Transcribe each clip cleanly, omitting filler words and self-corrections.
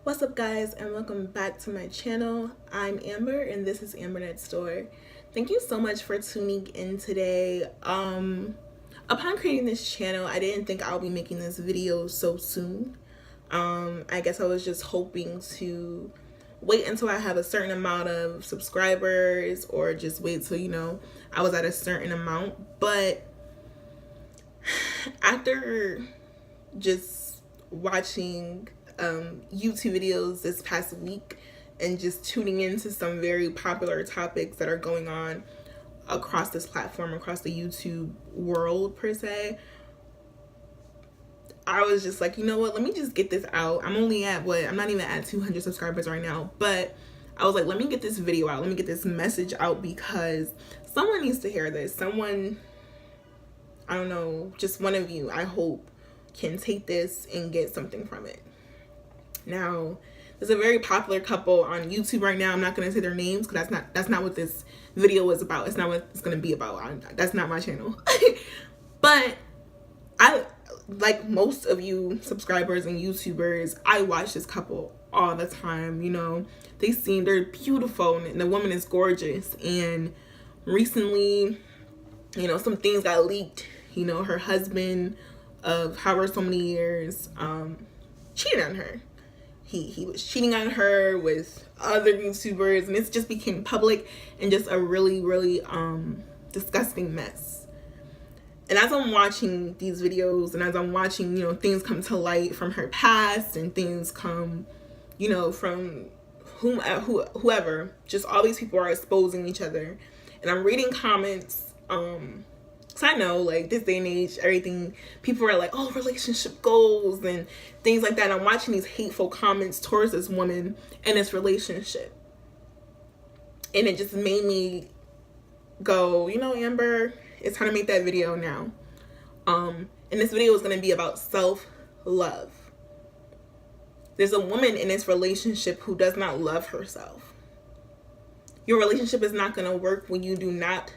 What's up, guys, and welcome back to my channel. I'm Amber and this is Amber Next Door. Thank you so much for tuning in today. Upon creating this channel, I didn't think I'll be making this video so soon. I guess I was just hoping to wait until I have a certain amount of subscribers, or just wait till I was at a certain amount. But after just watching YouTube videos this past week and just tuning into some very popular topics that are going on across this platform, across the YouTube world per se, I was just like, you know what, let me just get this out. I'm only at I'm not even at 200 subscribers right now, but I was like, let me get this video out, let me get this message out, because someone needs to hear this. Someone, I don't know, just one of you, I hope, can take this and get something from it. Now, there's a very popular couple on YouTube right now. I'm not going to say their names because that's not what this video is about. It's not what it's going to be about. That's not my channel. But I, like most of you subscribers and YouTubers, I watch this couple all the time. They're beautiful and the woman is gorgeous. And recently, some things got leaked. Her husband of however so many years cheated on her. He was cheating on her with other YouTubers, and it just became public and just a really, really disgusting mess. And as I'm watching these videos and as I'm watching, things come to light from her past and things come, from whoever, just all these people are exposing each other. And I'm reading comments, so I know, like, this day and age, everything, people are like, oh, relationship goals and things like that. And I'm watching these hateful comments towards this woman and this relationship. And it just made me go, Amber, it's time to make that video now. And this video is going to be about self-love. There's a woman in this relationship who does not love herself. Your relationship is not going to work when you do not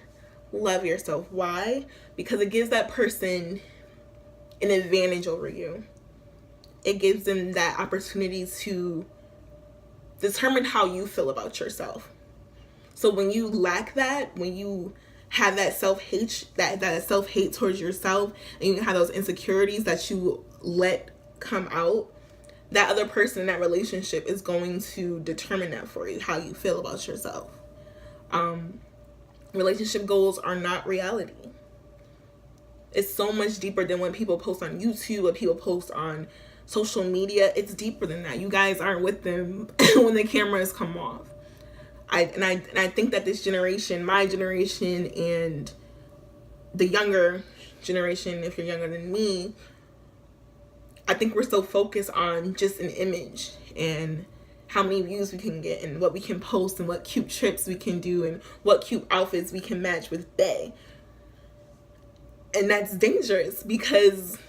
love yourself. Why? Because it gives that person an advantage over you. It gives them that opportunity to determine how you feel about yourself. So when you lack that, when you have that self-hate, that self-hate towards yourself, and you have those insecurities that you let come out, that other person in that relationship is going to determine that for you, how you feel about yourself. Relationship goals are not reality. It's so much deeper than what people post on YouTube, what people post on social media. It's deeper than that. You guys aren't with them when the cameras come off. I think that this generation, my generation, and the younger generation, if you're younger than me, I think we're so focused on just an image and how many views we can get and what we can post and what cute trips we can do and what cute outfits we can match with bae. And that's dangerous, because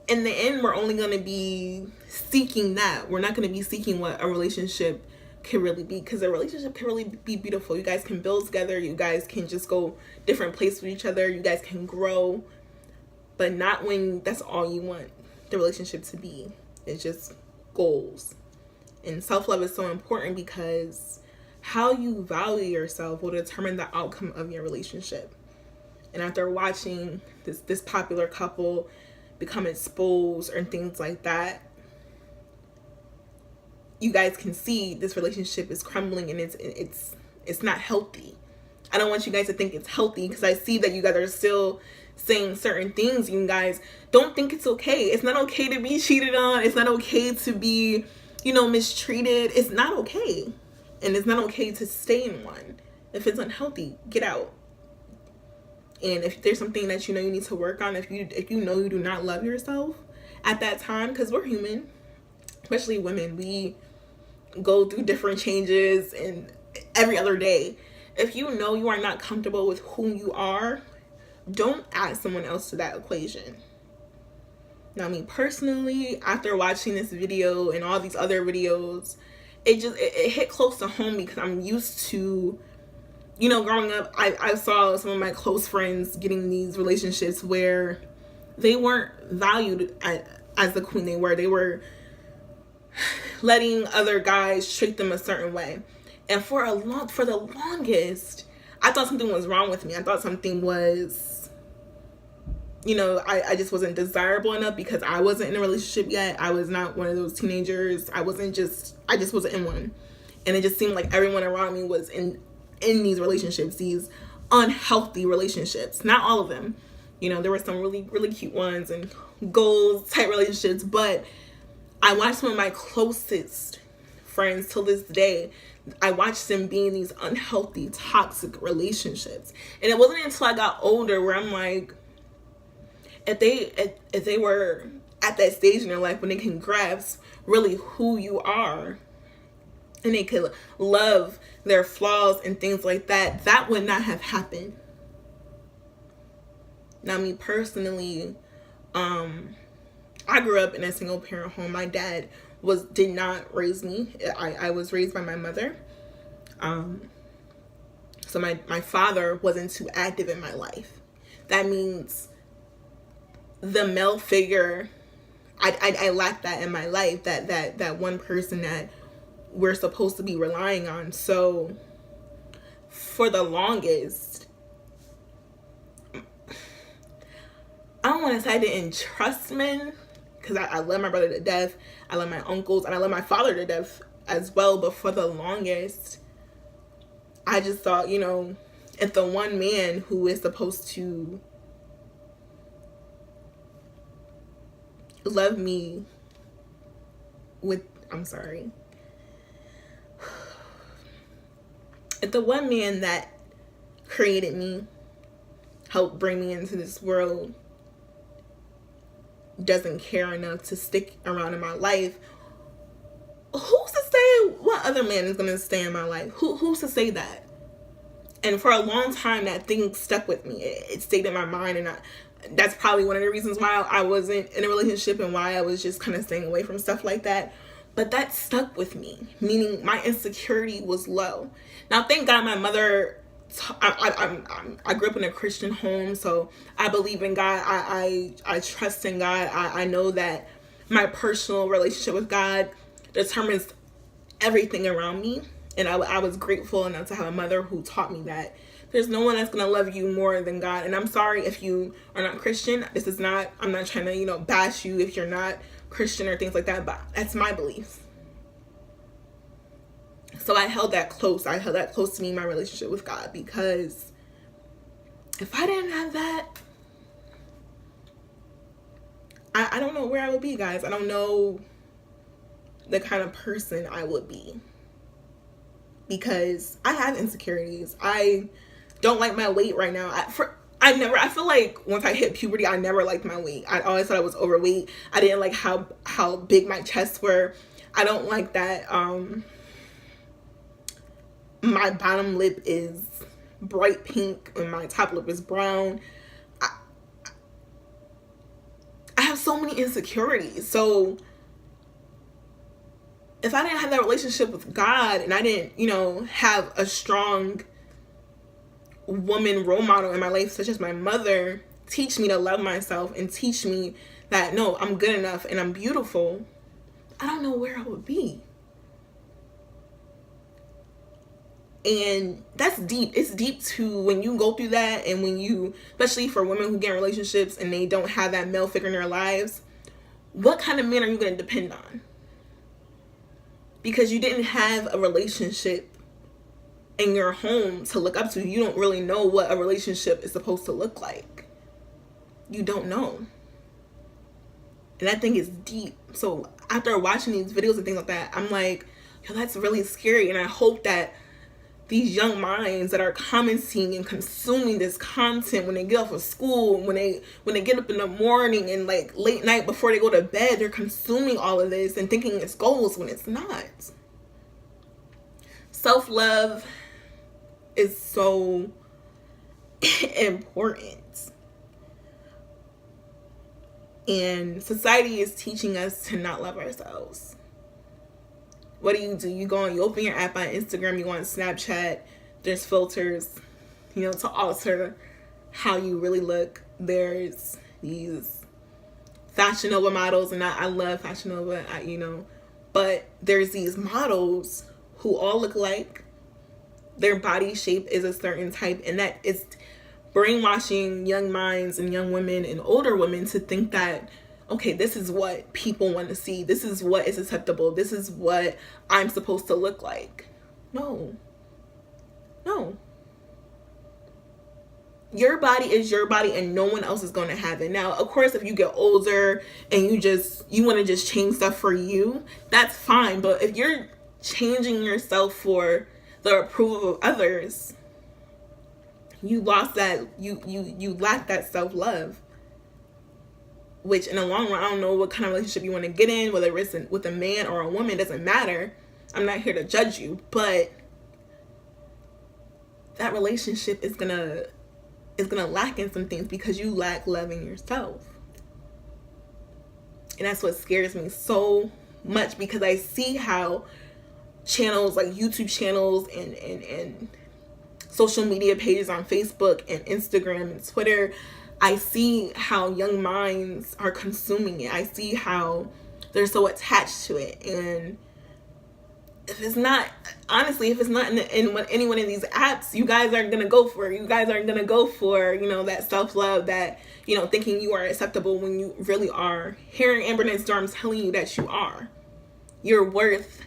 in the end, we're only going to be seeking that. We're not going to be seeking what a relationship can really be, because a relationship can really be beautiful. You guys can build together. You guys can just go different places with each other. You guys can grow, but not when that's all you want the relationship to be. It's just goals. And self-love is so important, because how you value yourself will determine the outcome of your relationship. And after watching this popular couple become exposed and things like that, you guys can see this relationship is crumbling and it's not healthy. I don't want you guys to think it's healthy, because I see that you guys are still saying certain things. You guys don't think it's okay. It's not okay to be cheated on. It's not okay to be mistreated. It's not okay. And it's not okay to stay in one. If it's unhealthy, get out. And if there's something that you need to work on, if you know you do not love yourself at that time, because we're human, especially women, we go through different changes and every other day. If you know you are not comfortable with who you are, don't add someone else to that equation. Now, me personally, after watching this video and all these other videos, it hit close to home, because I'm used to, growing up, I saw some of my close friends getting these relationships where they weren't valued as the queen they were. They were letting other guys treat them a certain way. And for the longest, I thought something was wrong with me. I thought something was, I just wasn't desirable enough because I wasn't in a relationship yet. I was not one of those teenagers. I just wasn't in one. And it just seemed like everyone around me was in these relationships, these unhealthy relationships. Not all of them. There were some really, really cute ones and goals type relationships, but I watched some of my closest friends till this day. I watched them be in these unhealthy, toxic relationships. And it wasn't until I got older where I'm like, if they were at that stage in their life when they can grasp really who you are and they could love their flaws and things like that, that would not have happened. Now, me personally, I grew up in a single parent home. My dad did not raise me. I was raised by my mother. So my father wasn't too active in my life. That means the male figure, I lacked that in my life, that one person that we're supposed to be relying on. So for the longest, I don't want to say I didn't trust men, because I love my brother to death. I love my uncles, and I love my father to death as well. But for the longest, I just thought, if the one man who is supposed to love me if the one man that created me, helped bring me into this world, doesn't care enough to stick around in my life, who's to say what other man is going to stay in my life? Who's to say that? And for a long time, that thing stuck with me. It stayed in my mind, and that's probably one of the reasons why I wasn't in a relationship and why I was just kind of staying away from stuff like that. But that stuck with me, meaning my insecurity was low. Now, thank God my mother, I grew up in a Christian home, so I believe in God. I trust in God. I know that my personal relationship with God determines everything around me. And I was grateful enough to have a mother who taught me that there's no one that's going to love you more than God. And I'm sorry if you are not Christian. I'm not trying to, bash you if you're not Christian or things like that, but that's my beliefs. So I held that close. I held that close to me in my relationship with God, because if I didn't have that, I don't know where I would be, guys. I don't know the kind of person I would be, because I have insecurities. I don't like my weight right now. I feel like once I hit puberty, I never liked my weight. I always thought I was overweight. I didn't like how big my chests were. I don't like that my bottom lip is bright pink and my top lip is brown. I have so many insecurities. So if I didn't have that relationship with God, and I didn't, have a strong woman role model in my life, such as my mother, teach me to love myself and teach me that, no, I'm good enough and I'm beautiful, I don't know where I would be. And that's deep. It's deep too when you go through that, and when you, especially for women who get in relationships and they don't have that male figure in their lives, what kind of men are you going to depend on? Because you didn't have a relationship in your home to look up to. You don't really know what a relationship is supposed to look like. You don't know. And I think it's deep. So after watching these videos and things like that, I'm like, yo, that's really scary. And I hope that these young minds that are commenting and consuming this content when they get off of school, when they get up in the morning and like late night before they go to bed, they're consuming all of this and thinking it's goals when it's not. Self-love is so important. And society is teaching us to not love ourselves. What do? You open your app on Instagram, you go on Snapchat, there's filters, to alter how you really look. There's these Fashion Nova models, and I love Fashion Nova. But there's these models who all look like their body shape is a certain type, and that is brainwashing young minds and young women and older women to think that, okay, this is what people want to see, this is what is acceptable, this is what I'm supposed to look like. No. Your body is your body, and no one else is going to have it. Now, of course, if you get older and you want to just change stuff for you, that's fine. But if you're changing yourself for the approval of others, you lost that, you lack that self-love, which in the long run, I don't know what kind of relationship you want to get in, whether it's with a man or a woman, doesn't matter. I'm not here to judge you, but that relationship is gonna lack in some things because you lack loving yourself. And that's what scares me so much, because I see how channels like YouTube channels and social media pages on Facebook and Instagram and Twitter, I see how young minds are consuming it. I see how they're so attached to it. And if it's not in any one of these apps, you guys aren't going to go for it. You guys aren't going to go for, that self-love, that, thinking you are acceptable when you really are. Hearing Amber Night's Storm telling you that you are. You're worth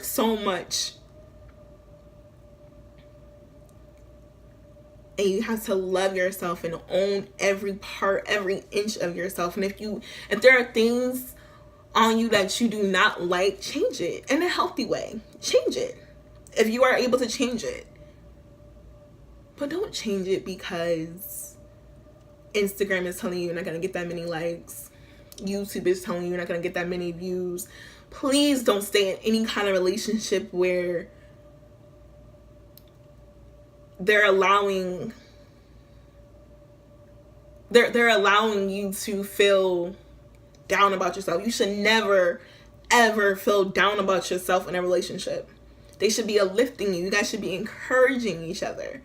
so much. And you have to love yourself and own every part, every inch of yourself. And if there are things on you that you do not like, change it in a healthy way. Change it if you are able to change it. But don't change it because Instagram is telling you you're not going to get that many likes. YouTube is telling you you're not going to get that many views. Please don't stay in any kind of relationship where they're allowing you to feel down about yourself. You should never ever feel down about yourself in a relationship. They should be uplifting you. You guys should be encouraging each other,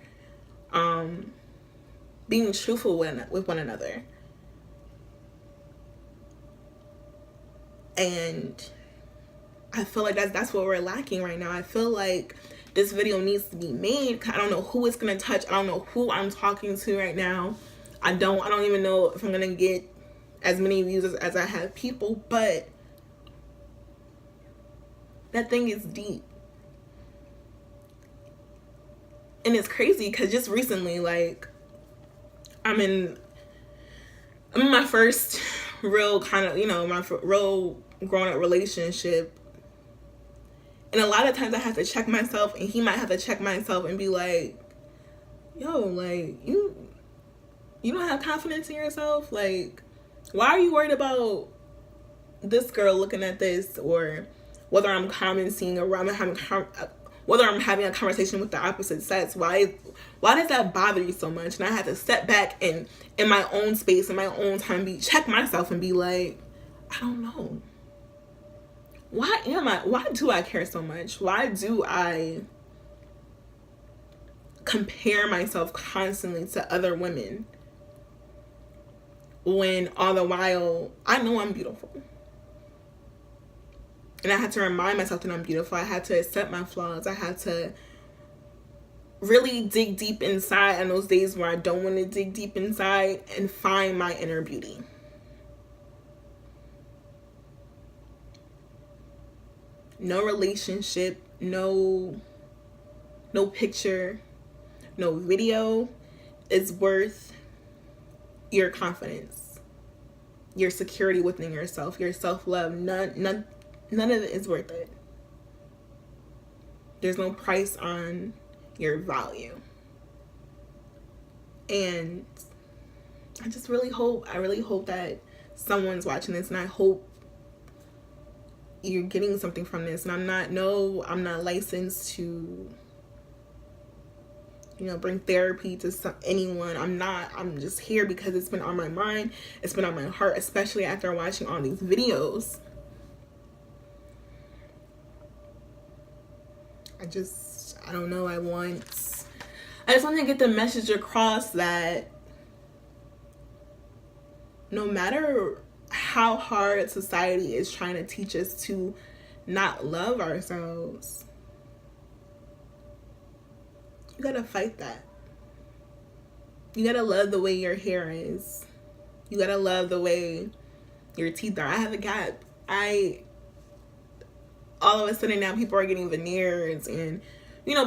being truthful with one another. And I feel like that's what we're lacking right now. I feel like this video needs to be made. I don't know who it's gonna touch. I don't know who I'm talking to right now. I don't even know if I'm gonna get as many views as I have people, but that thing is deep. And it's crazy because just recently, like, I'm in my first real kind of, my real grown up relationship. And a lot of times I have to check myself, and he might have to check myself and be like, yo, like, you don't have confidence in yourself? Like, why are you worried about this girl looking at this, or whether I'm commenting, or whether I'm having a conversation with the opposite sex? Why does that bother you so much? And I had to step back and in my own space, in my own time, check myself and be like, I don't know. Why do I care so much? Why do I compare myself constantly to other women when all the while I know I'm beautiful? And I had to remind myself that I'm beautiful. I had to accept my flaws. I had to really dig deep inside on those days where I don't want to dig deep inside and find my inner beauty. No relationship, no picture, no video is worth your confidence, your security within yourself, your self-love. None of it is worth it. There's no price on your value. And I really hope that someone's watching this, and I hope you're getting something from this. And I'm not licensed to, bring therapy to anyone. I'm just here because it's been on my mind. It's been on my heart, especially after watching all these videos. I don't know. I just want to get the message across that no matter how hard society is trying to teach us to not love ourselves. You gotta fight that. You gotta love the way your hair is. You gotta love the way your teeth are. I have a gap. All of a sudden now people are getting veneers, and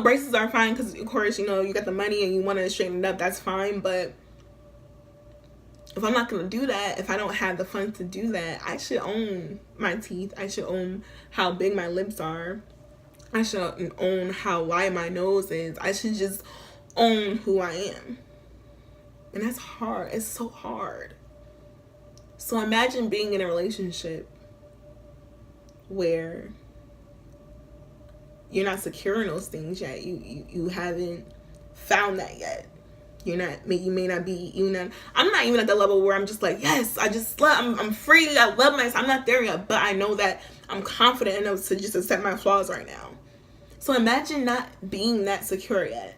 braces are fine because of course you got the money and you want to straighten it up. That's fine, but if I'm not gonna do that, if I don't have the funds to do that, I should own my teeth. I should own how big my lips are. I should own how wide my nose is. I should just own who I am. And that's hard. It's so hard. So imagine being in a relationship where you're not secure in those things yet. You haven't found that yet. You may not be even. I'm not even at the level where I'm just like, yes, I'm free. I love myself. I'm not there yet, but I know that I'm confident enough to just accept my flaws right now. So imagine not being that secure yet,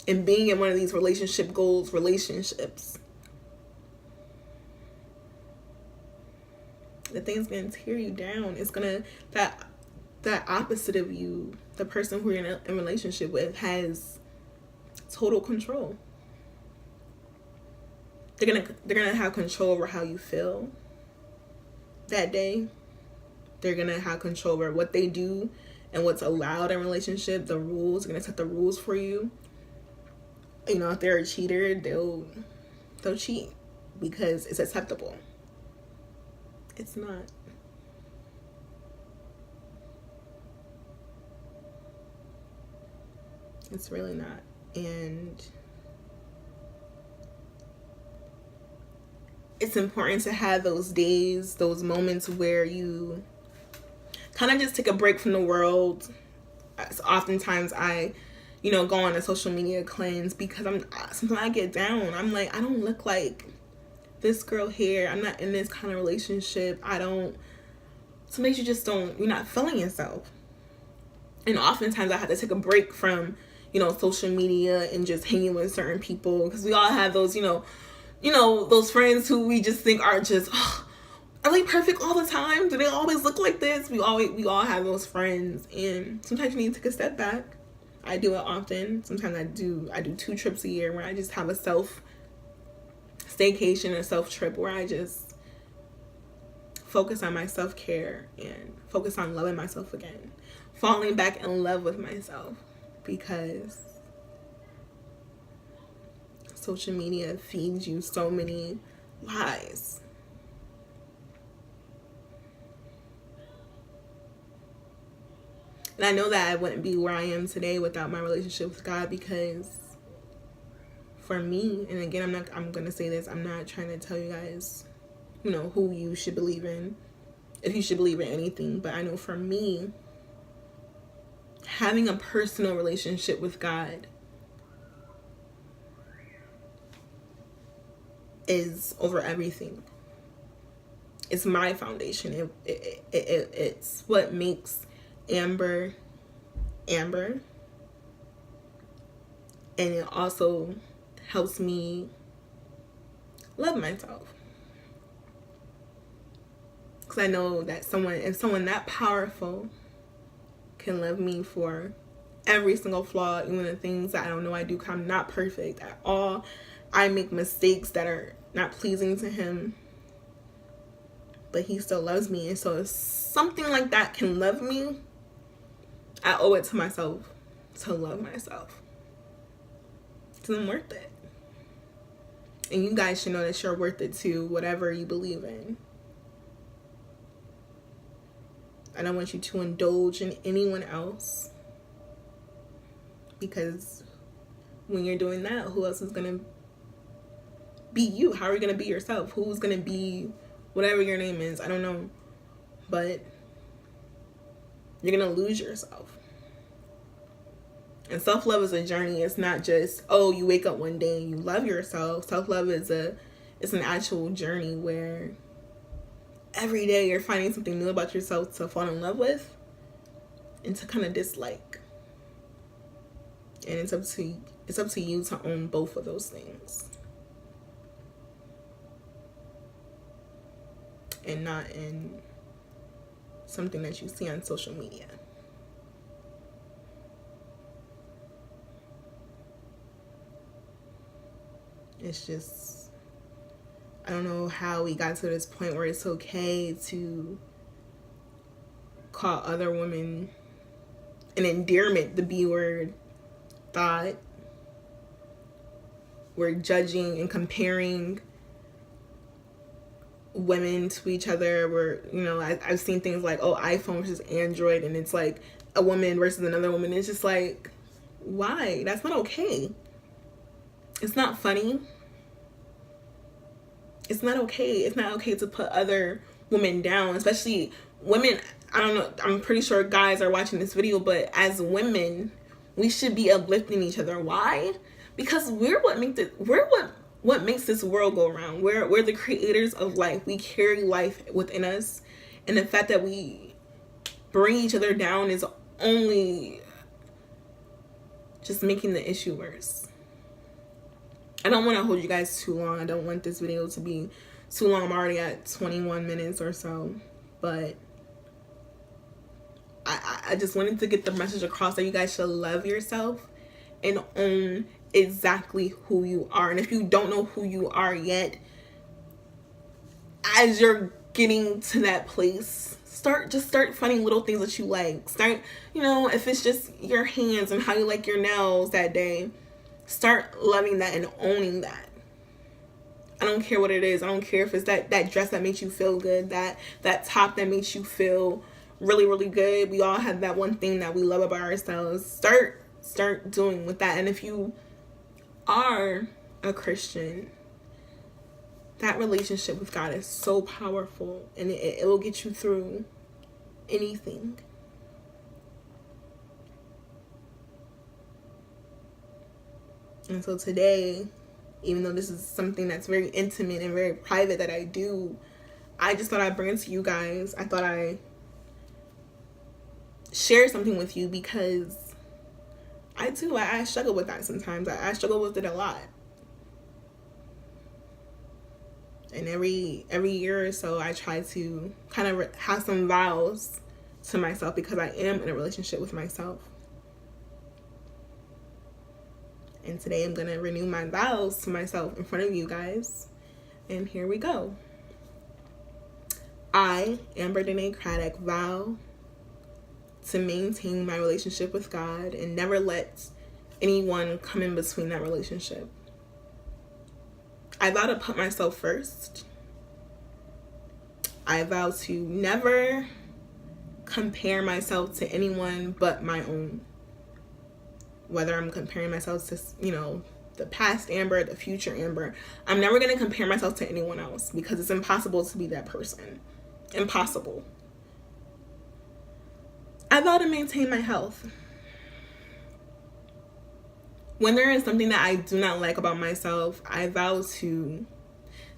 and being in one of these relationships. The thing's gonna tear you down. It's gonna that opposite of you, the person who you're in a relationship with, has total control. They're gonna have control over how you feel that day. They're gonna have control over what they do and what's allowed in a relationship. The rules, they're gonna set the rules for you. If they're a cheater, they'll cheat because it's acceptable. It's not. It's really not. And it's important to have those days, those moments where you kind of just take a break from the world. Oftentimes I, go on a social media cleanse because sometimes I get down. I'm like, I don't look like this girl here. I'm not in this kind of relationship. Sometimes you're not feeling yourself. And oftentimes I have to take a break from, social media and just hanging with certain people, because we all have those, those friends who we just think are just, are they perfect all the time? Do they always look like this? We all have those friends, and sometimes you need to take a step back. I do it often. Sometimes I do 2 trips a year where I just have a self staycation or self trip where I just focus on my self-care and focus on loving myself again, falling back in love with myself, because social media feeds you so many lies. And I know that I wouldn't be where I am today without my relationship with God, because for me, and again, I'm going to say this, I'm not trying to tell you guys, who you should believe in, if you should believe in anything, but I know for me, having a personal relationship with God is over everything. It's my foundation. It's what makes Amber, and it also helps me love myself, because I know that if someone that powerful can love me for every single flaw, even the things that I don't know I do, 'cause I'm not perfect at all. I make mistakes that are not pleasing to him, but he still loves me. And so if something like that can love me, I owe it to myself to love myself, because I'm worth it. And you guys should know that you're worth it too, whatever you believe in. I don't want you to indulge in anyone else, because when you're doing that, who else is going to be you? How are you going to be yourself? Who's going to be whatever your name is? I don't know. But you're going to lose yourself. And self-love is a journey. It's not just, you wake up one day and you love yourself. Self-love is an actual journey where every day you're finding something new about yourself to fall in love with and to kind of dislike. And it's up to you to own both of those things. and not in something that you see on social media. It's just, I don't know how we got to this point where it's okay to call other women an endearment, the B word, thought. We're judging and comparing women to each other. We're, you know, I've seen things like, oh, iPhone versus Android, and it's like a woman versus another woman. It's just like, why? That's not okay. It's not funny. It's not okay. It's not okay to put other women down, especially women. I don't know, I'm pretty sure guys are watching this video, but as women, we should be uplifting each other. Why? Because we're what makes this world go around. We're the creators of life. We carry life within us, and the fact that we bring each other down is only just making the issue worse. I don't want to hold you guys too long. I don't want this video to be too long. I'm already at 21 minutes or so, but I just wanted to get the message across that you guys should love yourself and own exactly who you are. And if you don't know who you are yet, as you're getting to that place, start finding little things that you like. Start, you know, if it's just your hands and how you like your nails that day, start loving that and owning that. I don't care what it is. I don't care if it's that dress that makes you feel good, that top that makes you feel really, really good. We all have that one thing that we love about ourselves. Start doing with that. And if you are a Christian, that relationship with God is so powerful, and it will get you through anything. And so today, even though this is something that's very intimate and very private that I do, I just thought I'd bring it to you guys. I thought I'd share something with you because I struggle with that sometimes. I struggle with it a lot. And every year or so, I try to kind of have some vows to myself because I am in a relationship with myself. And today I'm going to renew my vows to myself in front of you guys. And here we go. I, Amber Danae Craddock, vow to maintain my relationship with God and never let anyone come in between that relationship. I vow to put myself first. I vow to never compare myself to anyone but my own. Whether I'm comparing myself to, you know, the past Amber, the future Amber, I'm never going to compare myself to anyone else because it's impossible to be that person. Impossible. I vow to maintain my health. When there is something that I do not like about myself, I vow to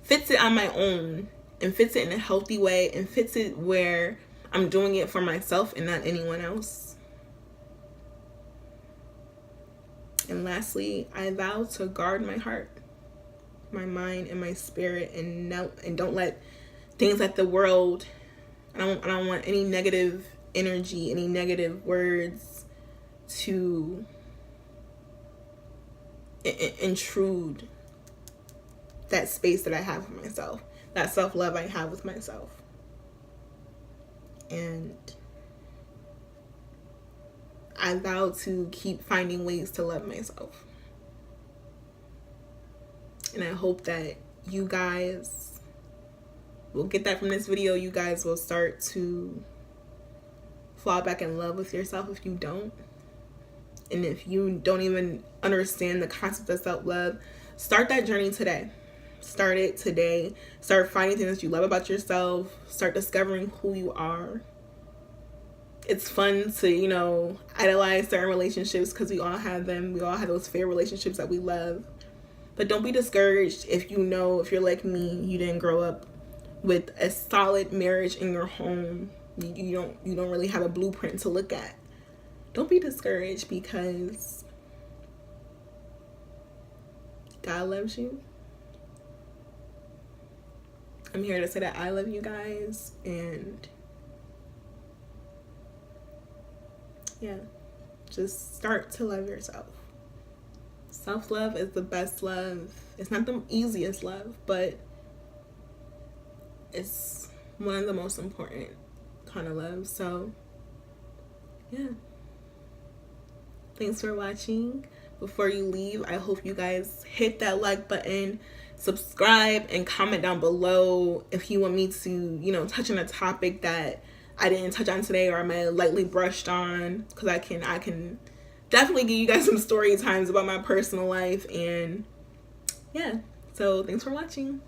fix it on my own and fix it in a healthy way and fix it where I'm doing it for myself and not anyone else. And lastly, I vow to guard my heart, my mind, and my spirit, and don't let things like the world. I don't want any negative energy, any negative words to intrude that space that I have for myself, that self-love I have with myself. And I vow to keep finding ways to love myself. And I hope that you guys will get that from this video. You guys will start to fall back in love with yourself if you don't. And if you don't even understand the concept of self-love, start that journey today. Start it today. Start finding things that you love about yourself. Start discovering who you are. It's fun to, you know, idolize certain relationships because we all have them. We all have those fair relationships that we love. But don't be discouraged if you're like me, you didn't grow up with a solid marriage in your home. You don't really have a blueprint to look at. Don't be discouraged because God loves you. I'm here to say that I love you guys, and yeah, just start to love yourself. Self-love is the best love. It's not the easiest love, but it's one of the most important kind of love. So yeah, thanks for watching. Before you leave, I hope you guys hit that like button, subscribe, and comment down below if you want me to, you know, touch on a topic that I didn't touch on today or I might have lightly brushed on, because I can definitely give you guys some story times about my personal life. And yeah, so thanks for watching.